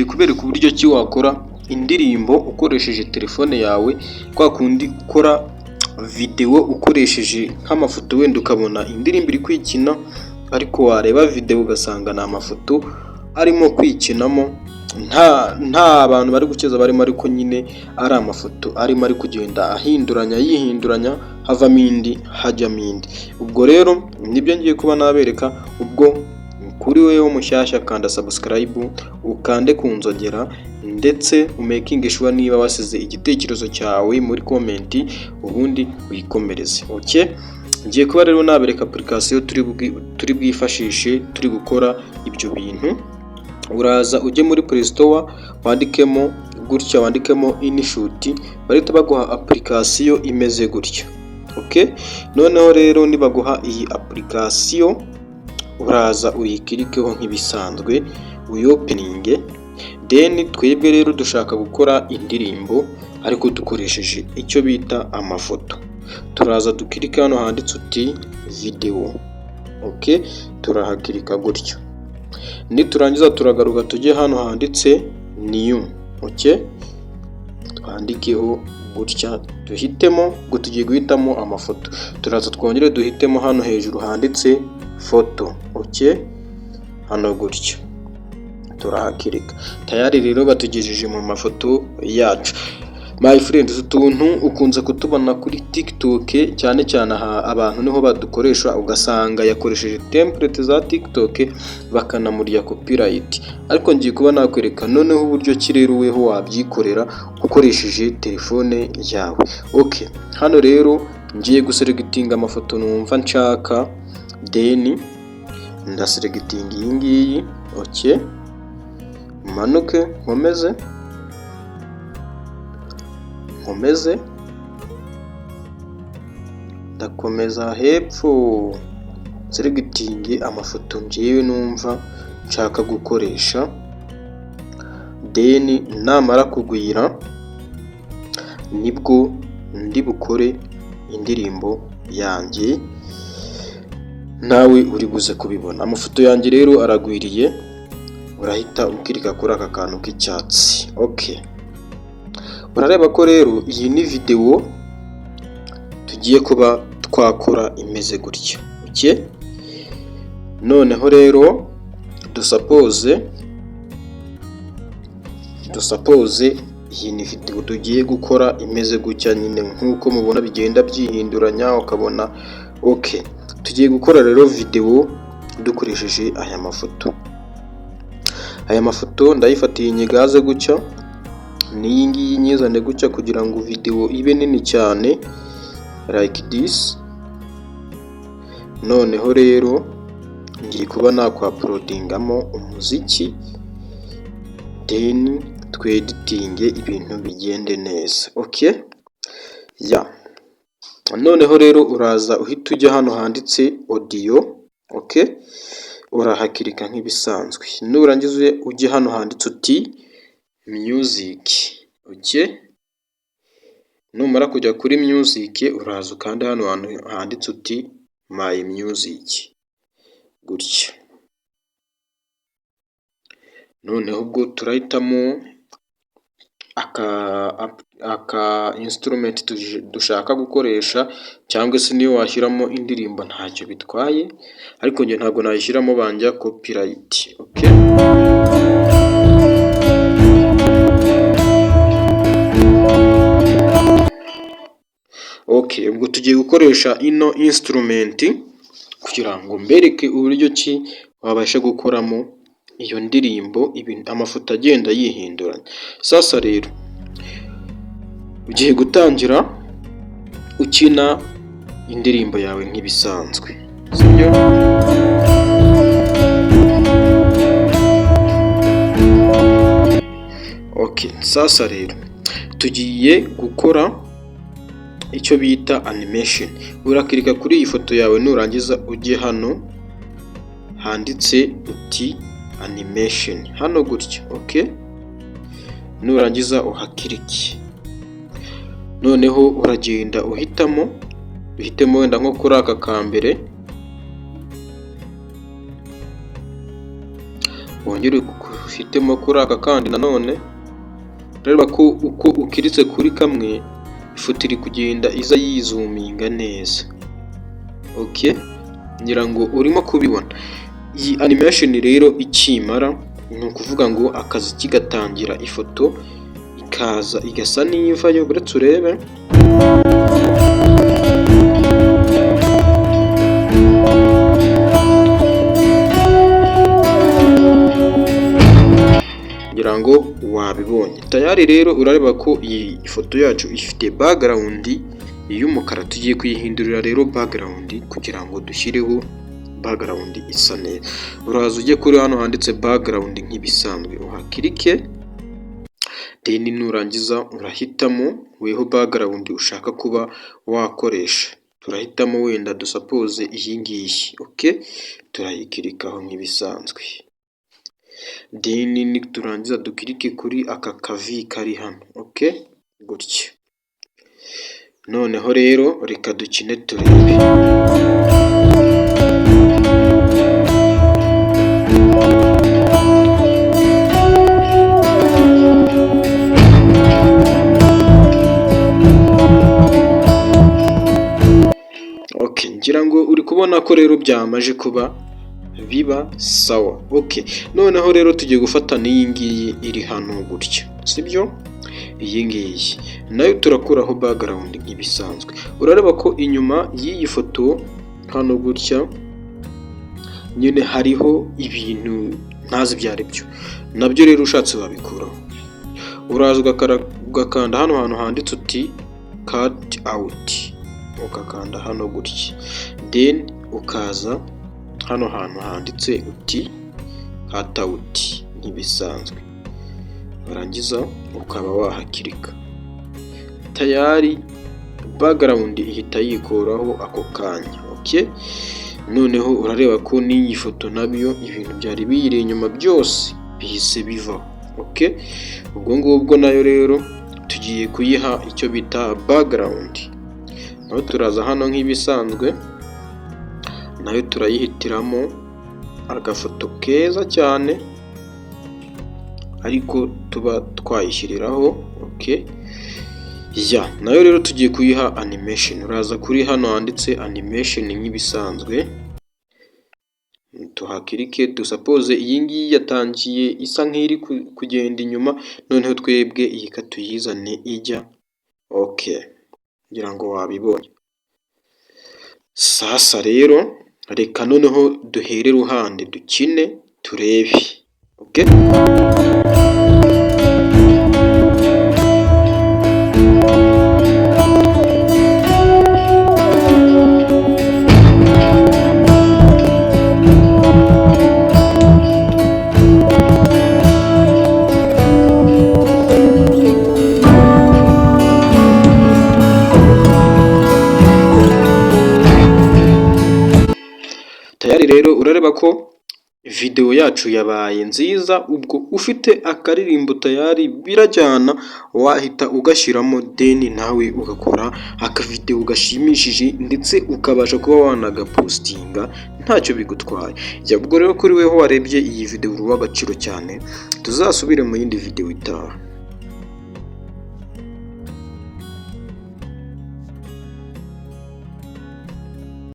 ngiye kubereka uburyo ki wakora indirimbo ukoresheje telefone yawe, kwa kundi ukora video ukoresheje nk'amafoto, wenda ukabona indirimbo iri kwikina ariko wareba video ugasanga na amafoto arimo kwikinamo, nta abantu bari gukeza barimo, ariko nyine ari amafoto arimo ari kugenda yihinduranya havamo indi hajyamo indi. Ubwo rero nibyo ngiye kuba nabereka. Ubwo kuri wewe mushyashya kanda subscribe, ukande ku nzogera, ndetse umaking sure niba wasize igitekerezo cyawe muri comment, ubundi uyikomereze. Okay, ngiye kuba rero nabereka application turi bwifashishe turi gukora ibyo bintu. Uraza ujye muri Play Store wandikemo gutya, wandikemo InShoot, barita baguha application imeze gutya. Okay, noneho rero nibaguha iyi application uraza uyikirikeho nk'ibisanzwe, uyopeninge. Then twebwe rero dushaka gukora indirimbo ariko dukoresheje icyo bita amafoto. Turaza dukirika hano handitse uti video. Okay, turahakirika gutyo. Niturangiza turagaruka tujye hano handitse new. Okay, twandikeho gutya, duhitemo ngo tugiye guhitamo amafoto. Turaza twongere duhitemo hano hejuru handitse photo. Okay, hano gutya turahakirika. Tayari rero batugejeje mu mafoto yacu. My friends, utuntu ukunze kutubona kuri TikTok cyane cyane abantu niho badukoresha, ugasanga yakoresheje template za TikTok bakanamurya copyright. Ariko ngiye kuba nakwereka noneho uburyo kireruweho wabyikorera ukoresheje telefone yawe. Okay, hano rero ngiye guselectinga amafoto numva nshaka, then ndaselectinga iyi ngiyi. Okay, manuke nkomeze ndakomeza hepfo, selecting amafoto ngiye numva nshaka gukoresha. Then namara kugwira nibwo ndi bukore indirimbo yanjye, nawe uri buze kubibona. Amafoto yanjye rero aragwiriye, urahita ukirika kuri aka kantu k'icyatsi. Okay, urareba ko rero iyi ni video tugiye kuba twakora imeze gutya. Okay, noneho rero dusuppose iyi ni video tugiye gukora imeze gutya nyine, nkuko mubona bigenda byihinduranya ukabona. Okay, tugiye gukora rero video dukoresheje aya mafoto. Aya mafoto ndayifatiye inyigaze gutya, n'iyi ngiyi nyizane gutya kugira ngo video ibe nini cyane like this. Noneho rero ngiye kuba nakwa-uploadingamo umuziki, then tweditinge ibintu bigende neza. Okay, noneho rero uraza uhita ujya hano handitse audio. Okay, urahakirika nk'ibisanzwe, nurangize ujye hano handitse uti music. Okay, numara kujya kuri music uraza ukanda hano handitse uti my music gutya. Noneho ubwo turahitamo aka instrument dushaka gukoresha, cyangwa se niyo washyiramo indirimbo ntacyo bitwaye, ariko njye ntabwo nayishyiramo banja copyright. Okay, okay, ubwo tugiye gukoresha ino instrument kugira ngo mbereke uburyo ki wabasha gukoramo iyo ndirimbo, amafoto agenda yihinduranya. Sasa rero ugiye gutangira ukina indirimbo yawe nk'ibisanzwe, sibyo? Okay, sasa rero tugiye gukora icyo bita animation. Urakirika kuri iyi foto yawe, nurangiza ujye hano handitse uti animation hano gutya. Okay, nurangiza uhakirike. Noneho uragenda uhitamo wenda nko kuri aka kambere, wongere uhitemo kuri aka kandi nanone urareba ko uko ukiritse kuri kamwe ifoto iri kugenda iza yizuminga neza. Okay, ngira ngo urimo kubibona. Iyi animation rero ikimara ni ukuvuga ngo akazi kigatangira ifoto ikaza igasa n'ivayo, buretse urebe. Ngira ngo wabibonye tayari. Rero urareba ko iyi ifoto yacu ifite background y'umukara. Tugiye kuyihindurira rero background kugira ngo dushyireho background isa neza. Uraza ujye kuri hano handitse background nk'ibisanzwe, uhakirike, then nurangiza urahitamo weho background ushaka kuba wakoresha. Turahitamo wenda dusuppose iyi ngiyi. Okay, turayikirikaho nk'ibisanzwe, then turangiza dukirike kuri aka kavi kari hano. Okay, gutya. Noneho rero reka dukine turebe. Okay, ngira ngo uri kubona ko rero byamaje kuba biba sawa. Okay, noneho rero tugiye gufata n'iyi ngiyi iri hano gutya, sibyo? Iyi ngiyi nayo turakuraho background nk'ibisanzwe. Urareba ko inyuma y'iyi foto hano gutya nyine hariho ibintu ntazi byari byo, nabyo rero ushatse wabikuraho. Uraza ugakanda hano hantu handitse uti cut out, ukakanda hano gutya, then ukaza hano hantu handitse uti cut out nk'ibisanzwe, warangiza ukaba wahakirika. Tayari background ihita yikuraho ako kanya. Okay, noneho urareba ko n'iyi foto nabyo ibintu byari biyiri inyuma byose bihise bivaho. Okay, ubwo ngubwo nayo rero tugiye kuyiha icyo bita background. Naho turaza hano nk'ibisanzwe, nayo turayihitiramo agafoto keza cyane ariko tuba twayishyiriraho. Okay, nayo rero tugiye kuyiha animation. Uraza kuri hano handitse animation nk'ibisanzwe, tuhakirike, dusuppose iyi ngiyi yatangiye isa nk'iri kugenda inyuma, noneho twebwe iyi katuyizane ijya. Okay, ngira ngo wabibonye. Sasa rero reka noneho duhere ruhande dukine turebe. Okay, tayari rero urareba ko video yacu yabaye nziza. Ubwo ufite akaririmbo tayari birajyana, wahita ugashyiramo deni nawe ugakora akavideo gashimishije ndetse ukabasha kuba wanagapostinga ntacyo bigutwaye. Ubwo rero kuri weho warebye iyi video uruwa agaciro cyane, tuzasubire mu yindi video itaha.